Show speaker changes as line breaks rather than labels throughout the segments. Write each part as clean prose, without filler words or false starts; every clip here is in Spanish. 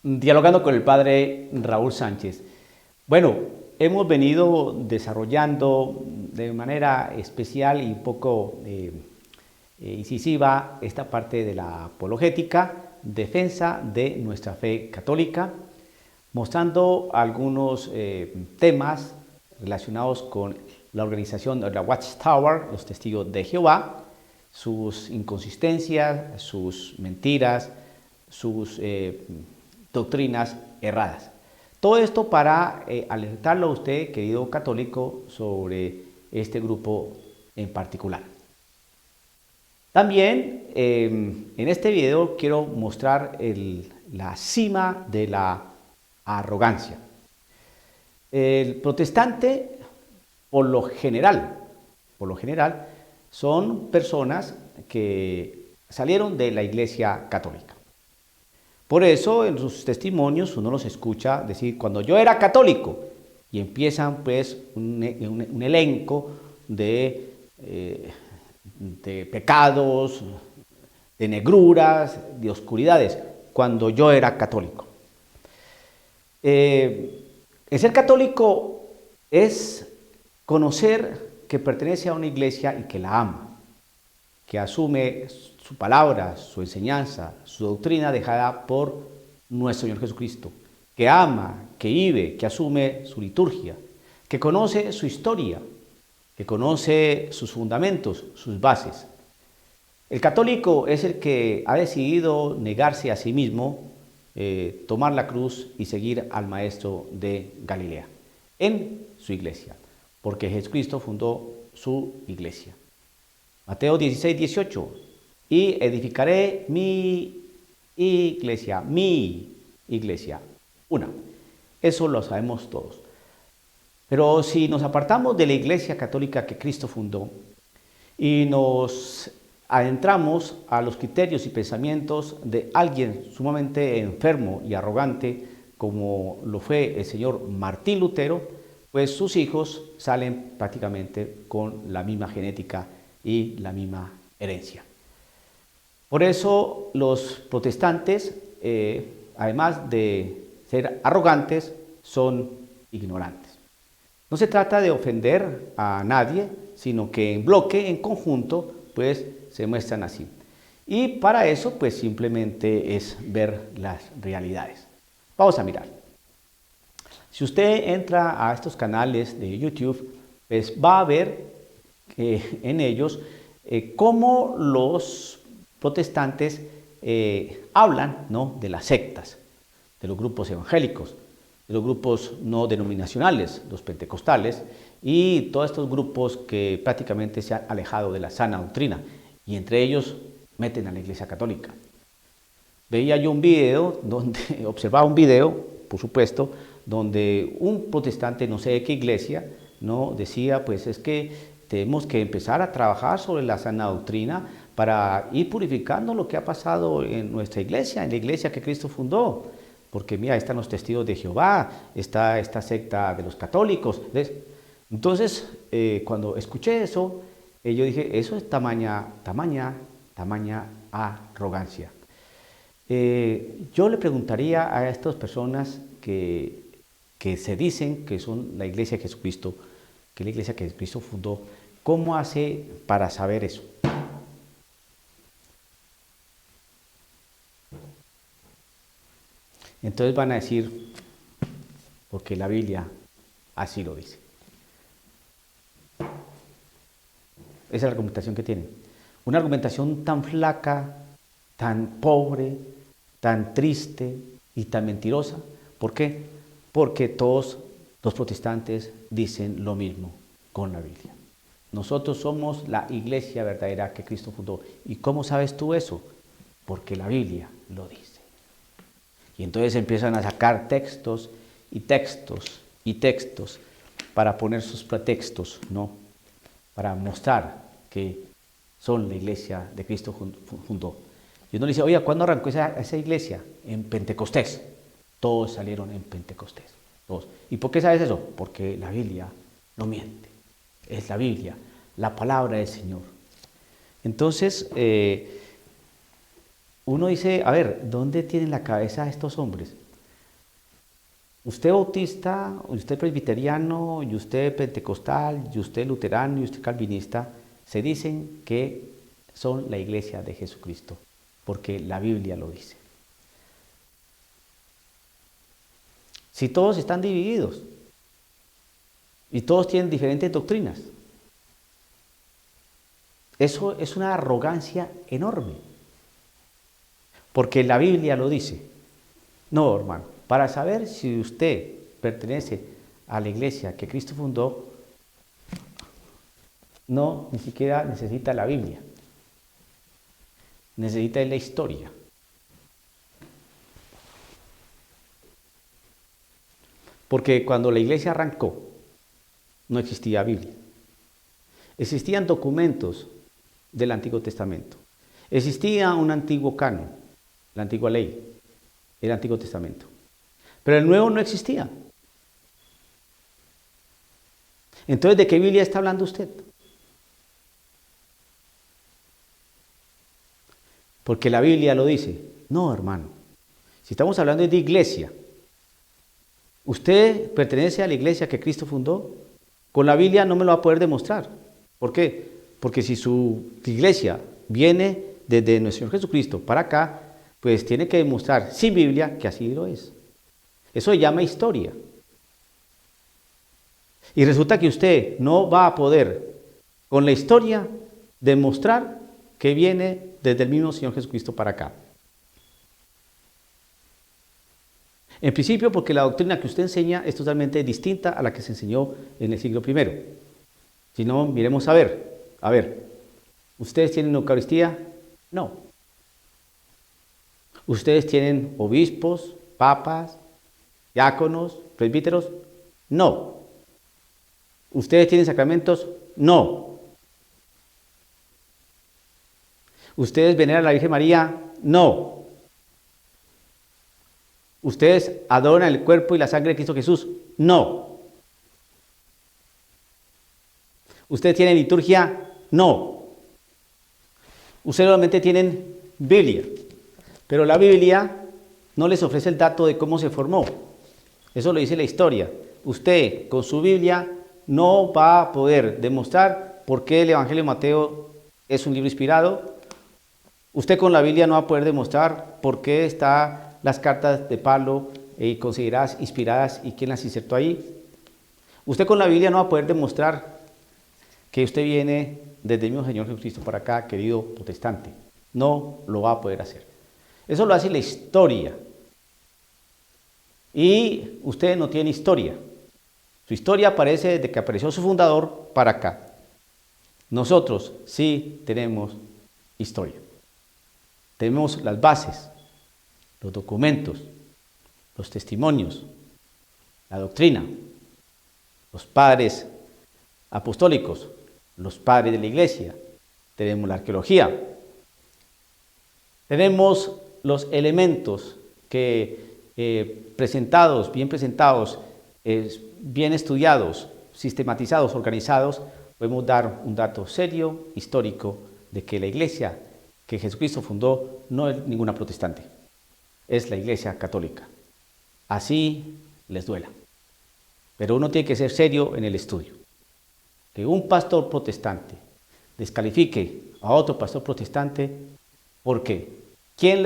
Dialogando con el padre Raúl Sánchez. Bueno, hemos venido desarrollando de manera especial y un poco incisiva esta parte de la apologética, defensa de nuestra fe católica, mostrando algunos temas relacionados con la organización de la Watchtower, los testigos de Jehová, sus inconsistencias, sus mentiras, sus doctrinas erradas. Todo esto para alertarlo a usted, querido católico, sobre este grupo en particular. También en este video quiero mostrar la cima de la arrogancia. El protestante, por lo general, son personas que salieron de la Iglesia católica. Por eso en sus testimonios uno los escucha decir, cuando yo era católico, y empiezan pues un elenco de pecados, de negruras, de oscuridades, cuando yo era católico. El ser católico es conocer que pertenece a una iglesia y que la ama, que asume su palabra, su enseñanza, su doctrina dejada por nuestro Señor Jesucristo, que ama, que vive, que asume su liturgia, que conoce su historia, que conoce sus fundamentos, sus bases. El católico es el que ha decidido negarse a sí mismo, tomar la cruz y seguir al Maestro de Galilea en su iglesia, porque Jesucristo fundó su iglesia. Mateo 16, 18. Y edificaré mi iglesia, una. Eso lo sabemos todos. Pero si nos apartamos de la iglesia católica que Cristo fundó y nos adentramos a los criterios y pensamientos de alguien sumamente enfermo y arrogante, como lo fue el señor Martín Lutero, pues sus hijos salen prácticamente con la misma genética y la misma herencia. Por eso los protestantes, además de ser arrogantes, son ignorantes. No se trata de ofender a nadie, sino que en bloque, en conjunto, pues se muestran así. Y para eso, pues simplemente es ver las realidades. Vamos a mirar. Si usted entra a estos canales de YouTube, pues va a ver en ellos cómo los protestantes hablan, ¿no?, de las sectas, de los grupos evangélicos, de los grupos no denominacionales, los pentecostales, y todos estos grupos que prácticamente se han alejado de la sana doctrina, y entre ellos meten a la Iglesia Católica. Veía yo un video, observaba un video, por supuesto, donde un protestante, no sé de qué iglesia, no decía, pues es que tenemos que empezar a trabajar sobre la sana doctrina para ir purificando lo que ha pasado en nuestra iglesia, en la iglesia que Cristo fundó. Porque mira, están los testigos de Jehová, está esta secta de los católicos. ¿Ves? Entonces, cuando escuché eso, yo dije, eso es tamaña arrogancia. Yo le preguntaría a estas personas que se dicen que son la iglesia de Jesucristo, que es la iglesia que Cristo fundó, ¿cómo hace para saber eso? Entonces van a decir, porque la Biblia así lo dice. Esa es la argumentación que tienen. Una argumentación tan flaca, tan pobre, tan triste y tan mentirosa. ¿Por qué? Porque todos los protestantes dicen lo mismo con la Biblia. Nosotros somos la iglesia verdadera que Cristo fundó. ¿Y cómo sabes tú eso? Porque la Biblia lo dice. Y entonces empiezan a sacar textos y textos y textos para poner sus pretextos, ¿no? Para mostrar que son la iglesia de Cristo fundó. Y uno le dice, oye, ¿cuándo arrancó esa iglesia? En Pentecostés. Todos salieron en Pentecostés. Todos. ¿Y por qué sabes eso? Porque la Biblia no miente. Es la Biblia, la palabra del Señor. Entonces, uno dice, a ver, ¿dónde tienen la cabeza estos hombres? Usted bautista, usted presbiteriano, y usted pentecostal, y usted luterano, y usted calvinista, se dicen que son la iglesia de Jesucristo, porque la Biblia lo dice. Si todos están divididos y todos tienen diferentes doctrinas, eso es una arrogancia enorme, porque la Biblia lo dice. No, hermano, para saber si usted pertenece a la iglesia que Cristo fundó, no, ni siquiera necesita la Biblia, necesita la historia. Porque cuando la iglesia arrancó, no existía Biblia. Existían documentos del Antiguo Testamento. Existía un antiguo canon, la antigua ley, el Antiguo Testamento. Pero el Nuevo no existía. Entonces, ¿de qué Biblia está hablando usted? Porque la Biblia lo dice. No, hermano. Si estamos hablando de iglesia, ¿usted pertenece a la iglesia que Cristo fundó? Con la Biblia no me lo va a poder demostrar. ¿Por qué? Porque si su iglesia viene desde nuestro Señor Jesucristo para acá, pues tiene que demostrar sin Biblia que así lo es. Eso se llama historia. Y resulta que usted no va a poder con la historia demostrar que viene desde el mismo Señor Jesucristo para acá. En principio, porque la doctrina que usted enseña es totalmente distinta a la que se enseñó en el siglo I. Si no, miremos a ver, ¿ustedes tienen Eucaristía? No. ¿Ustedes tienen obispos, papas, diáconos, presbíteros? No. ¿Ustedes tienen sacramentos? No. ¿Ustedes veneran a la Virgen María? No. ¿Ustedes adoran el cuerpo y la sangre de Cristo Jesús? No. ¿Ustedes tienen liturgia? No. Ustedes solamente tienen Biblia, pero la Biblia no les ofrece el dato de cómo se formó. Eso lo dice la historia. Usted con su Biblia no va a poder demostrar por qué el Evangelio de Mateo es un libro inspirado. Usted con la Biblia no va a poder demostrar por qué están las cartas de Pablo consideradas inspiradas y quién las insertó ahí. Usted con la Biblia no va a poder demostrar que usted viene desde el mismo Señor Jesucristo para acá, querido protestante. No lo va a poder hacer. Eso lo hace la historia. Y usted no tiene historia. Su historia aparece desde que apareció su fundador para acá. Nosotros sí tenemos historia. Tenemos las bases, los documentos, los testimonios, la doctrina, los padres apostólicos, los padres de la iglesia, tenemos la arqueología, tenemos los elementos que bien presentados, bien estudiados, sistematizados, organizados, podemos dar un dato serio, histórico, de que la iglesia que Jesucristo fundó no es ninguna protestante, es la iglesia católica. Así les duela. Pero uno tiene que ser serio en el estudio. Que un pastor protestante descalifique a otro pastor protestante, ¿por qué? ¿Quién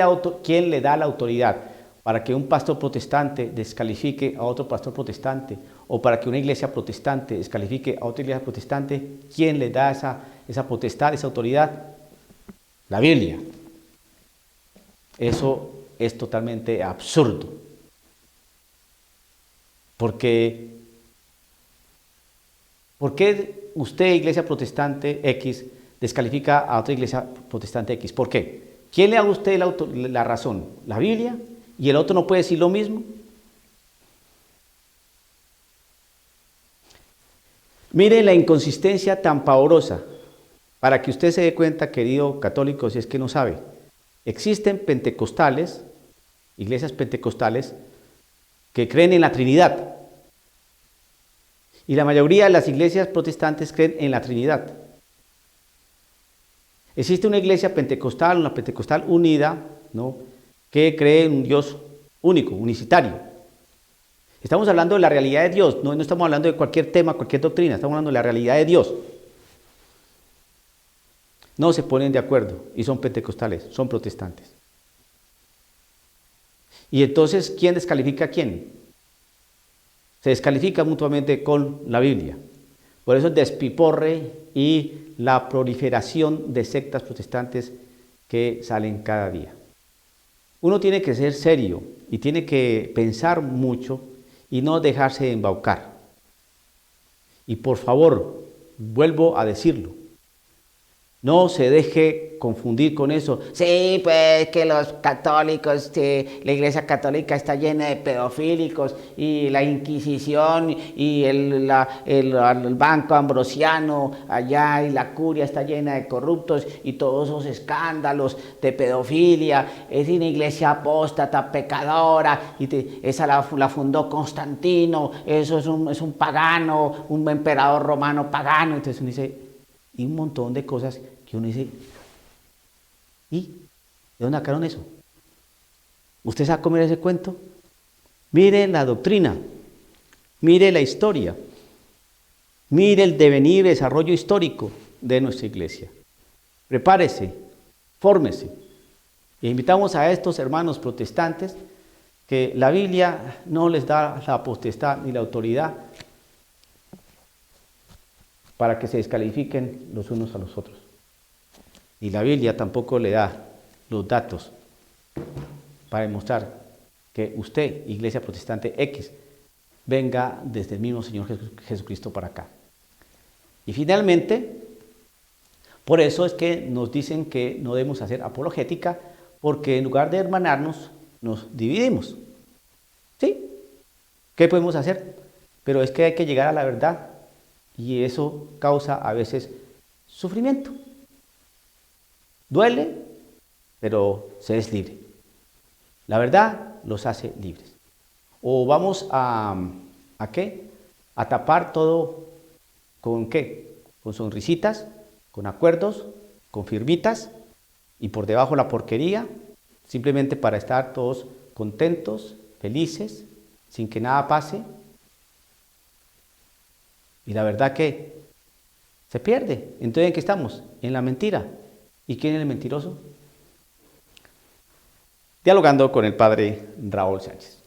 le da la autoridad para que un pastor protestante descalifique a otro pastor protestante? ¿O para que una iglesia protestante descalifique a otra iglesia protestante? ¿Quién le da esa potestad, esa autoridad? La Biblia. Eso es totalmente absurdo. ¿Por qué usted, iglesia protestante X, descalifica a otra iglesia protestante X? ¿Por qué? ¿Quién le da a usted la razón? ¿La Biblia? ¿Y el otro no puede decir lo mismo? Mire la inconsistencia tan pavorosa, para que usted se dé cuenta, querido católico, si es que no sabe. Existen pentecostales, iglesias pentecostales, que creen en la Trinidad. Y la mayoría de las iglesias protestantes creen en la Trinidad. Existe una iglesia pentecostal, una pentecostal unida, ¿no?, que cree en un Dios único, unicitario. Estamos hablando de la realidad de Dios, no estamos hablando de cualquier tema, cualquier doctrina, estamos hablando de la realidad de Dios. No se ponen de acuerdo y son pentecostales, son protestantes. Y entonces, ¿quién descalifica a quién? Se descalifica mutuamente con la Biblia. Por eso el despiporre y la proliferación de sectas protestantes que salen cada día. Uno tiene que ser serio y tiene que pensar mucho y no dejarse embaucar. Y por favor, vuelvo a decirlo, no se deje confundir con eso. Sí, pues que los católicos, la Iglesia Católica está llena de pedofílicos y la Inquisición y el Banco Ambrosiano allá y la Curia está llena de corruptos y todos esos escándalos de pedofilia. Es una iglesia apóstata, pecadora, y esa la fundó Constantino, eso es un pagano, un emperador romano pagano. Entonces uno dice, y un montón de cosas que uno dice, ¿y de dónde sacaron eso? ¿Usted sabe comer ese cuento? Mire la doctrina, mire la historia, mire el devenir, desarrollo histórico de nuestra iglesia. Prepárese, fórmese. E invitamos a estos hermanos protestantes que la Biblia no les da la potestad ni la autoridad para que se descalifiquen los unos a los otros. Y la Biblia tampoco le da los datos para demostrar que usted, Iglesia Protestante X, venga desde el mismo Señor Jesucristo para acá. Y finalmente, por eso es que nos dicen que no debemos hacer apologética, porque en lugar de hermanarnos, nos dividimos. ¿Sí? ¿Qué podemos hacer? Pero es que hay que llegar a la verdad y eso causa a veces sufrimiento. Duele, pero se es libre. La verdad los hace libres. O vamos ¿a qué? A tapar todo ¿con qué? Con sonrisitas, con acuerdos, con firmitas y por debajo la porquería, simplemente para estar todos contentos, felices, sin que nada pase. Y la verdad que se pierde. Entonces, ¿en qué estamos? En la mentira. ¿Y quién es el mentiroso? Dialogando con el padre Raúl Sánchez.